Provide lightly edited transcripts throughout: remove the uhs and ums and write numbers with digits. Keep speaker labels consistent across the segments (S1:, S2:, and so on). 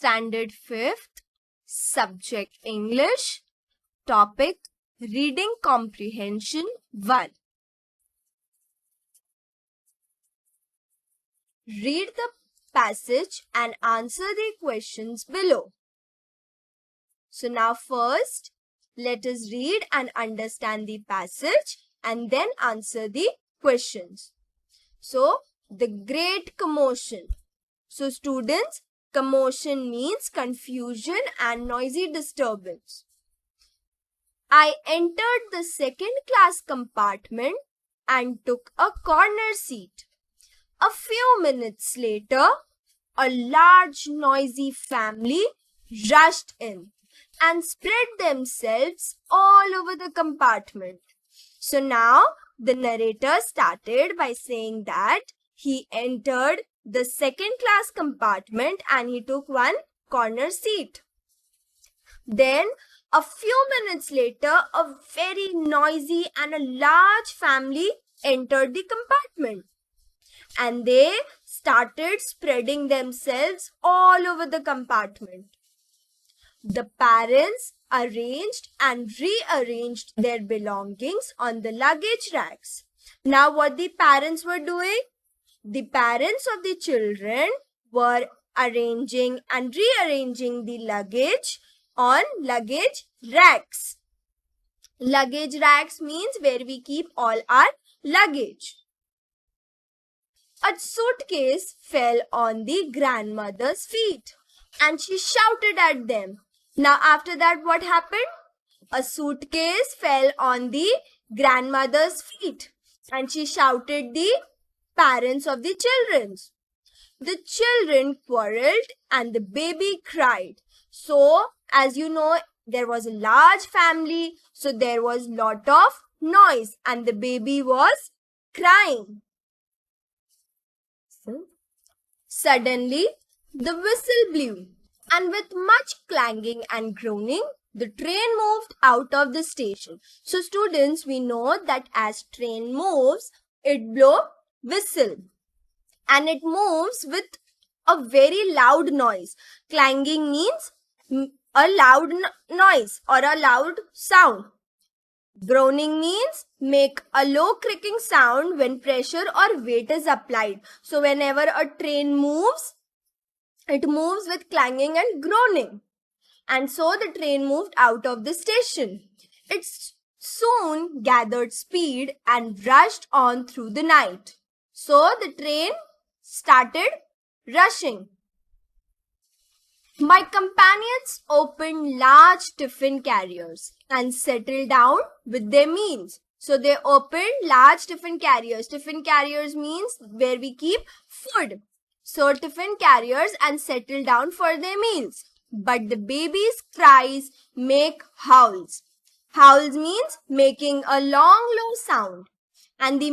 S1: Standard 5th, Subject English, Topic Reading Comprehension 1. Read the passage and answer the questions below. So now first, let us read and understand the passage and then answer the questions. So, the Great Commotion. So students, commotion means confusion and noisy disturbance. I entered the second class compartment and took a corner seat. A few minutes later, a large noisy family rushed in and spread themselves all over the compartment. So now the narrator started by saying that he entered the second class compartment and he took one corner seat. Then a few minutes later, a very noisy and a large family entered the compartment and they started spreading themselves all over the compartment. The parents arranged and rearranged their belongings on the luggage racks. Now what the parents were doing? The parents of the children were arranging and rearranging the luggage on luggage racks. Luggage racks means where we keep all our luggage. A suitcase fell on the grandmother's feet and she shouted at them. Now after that, what happened? A suitcase fell on the grandmother's feet and she shouted the parents of the children. The children quarreled and the baby cried. So, as you know, there was a large family, so there was lot of noise and the baby was crying. Suddenly, the whistle blew. And with much clanging and groaning, the train moved out of the station. So students, we know that as train moves, it blows whistle. And it moves with a very loud noise. Clanging means a loud noise or a loud sound. Groaning means make a low creaking sound when pressure or weight is applied. So whenever a train moves, it moves with clanging and groaning. And so the train moved out of the station. It soon gathered speed and rushed on through the night. So the train started rushing. My companions opened large tiffin carriers and settled down with their meals. So they opened large tiffin carriers. Tiffin carriers means where we keep food. So tiffin carriers and settle down for their meals. But the baby's cries make howls. Howls means making a long low sound. And the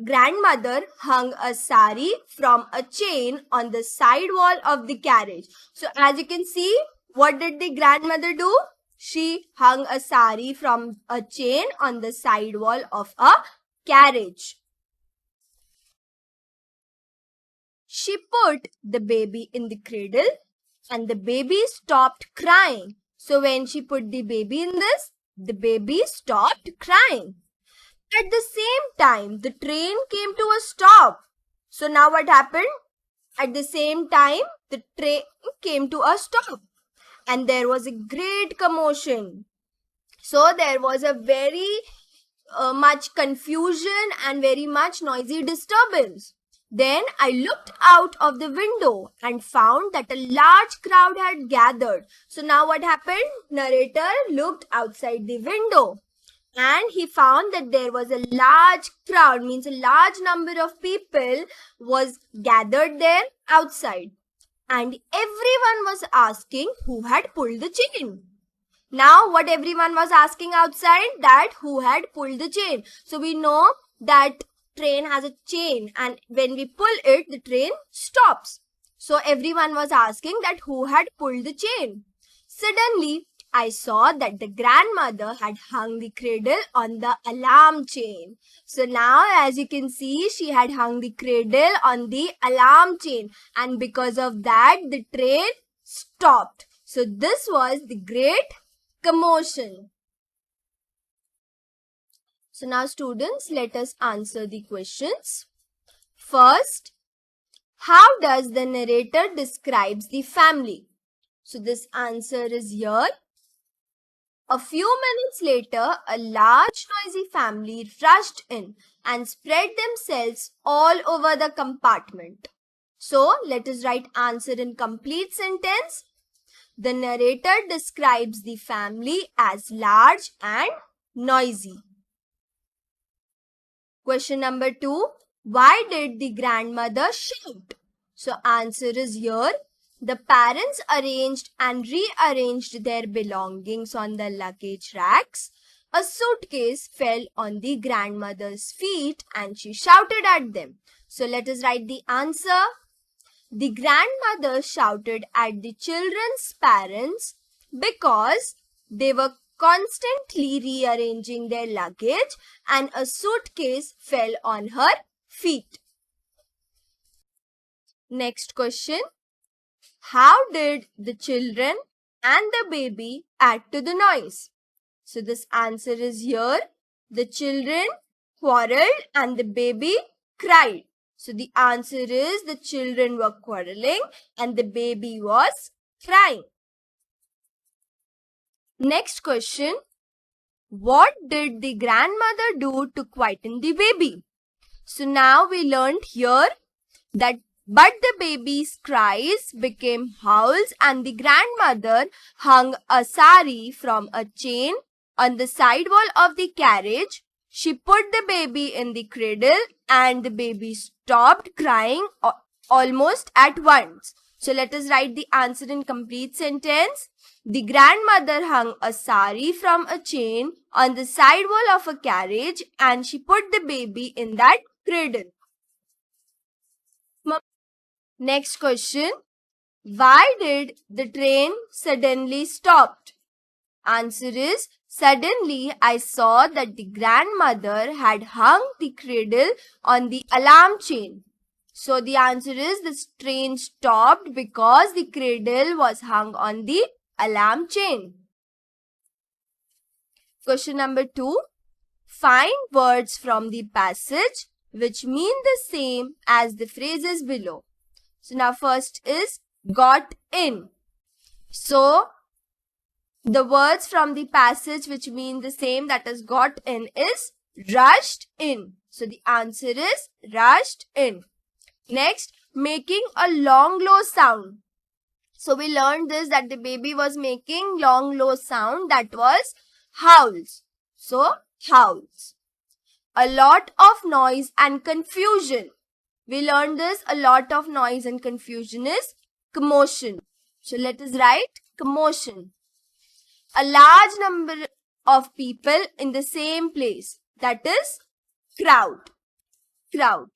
S1: grandmother hung a sari from a chain on the side wall of the carriage. So as you can see, what did the grandmother do? She hung a sari from a chain on the side wall of a carriage. She put the baby in the cradle and the baby stopped crying. So when she put the baby in this, the baby stopped crying. At the same time, the train came to a stop. So now what happened? At the same time, the train came to a stop and there was a great commotion. So there was a very much confusion and very much noisy disturbance. Then I looked out of the window and found that a large crowd had gathered. So now what happened? Narrator looked outside the window and he found that there was a large crowd, means a large number of people was gathered there outside. And everyone was asking who had pulled the chain. Now what everyone was asking outside? That who had pulled the chain. So we know that train has a chain and when we pull it, the train stops. So everyone was asking that who had pulled the chain. Suddenly, I saw that the grandmother had hung the cradle on the alarm chain. So now as you can see, she had hung the cradle on the alarm chain and because of that, the train stopped. So this was the great commotion. So now students, let us answer the questions. First, how does the narrator describes the family? So this answer is here. A few minutes later, a large noisy family rushed in and spread themselves all over the compartment. So let us write answer in complete sentence. The narrator describes the family as large and noisy. Question number 2. Why did the grandmother shout? So answer is here. The parents arranged and rearranged their belongings on the luggage racks. A suitcase fell on the grandmother's feet and she shouted at them. So let us write the answer. The grandmother shouted at the children's parents because they were constantly rearranging their luggage and a suitcase fell on her feet. Next question. How did the children and the baby add to the noise? So this answer is here. The children quarreled and the baby cried. So the answer is the children were quarreling and the baby was crying. Next question. What did the grandmother do to quieten the baby? So now we learned here that but the baby's cries became howls and the grandmother hung a sari from a chain on the side wall of the carriage. She put the baby in the cradle and the baby stopped crying almost at once. So let us write the answer in complete sentence. The grandmother hung a sari from a chain on the side wall of a carriage and she put the baby in that cradle. Next question. Why did the train suddenly stop? Answer is, suddenly I saw that the grandmother had hung the cradle on the alarm chain. So the answer is the train stopped because the cradle was hung on the alarm chain. Question number 2. Find words from the passage which mean the same as the phrases below. So now first is got in. So the words from the passage which mean the same, that is got in, is rushed in. So the answer is rushed in. Next, making a long low sound. So we learned this, that the baby was making long low sound, that was howls. So howls. A lot of noise and confusion. We learned this, a lot of noise and confusion is commotion. So let us write commotion. A large number of people in the same place, that is crowd. Crowd.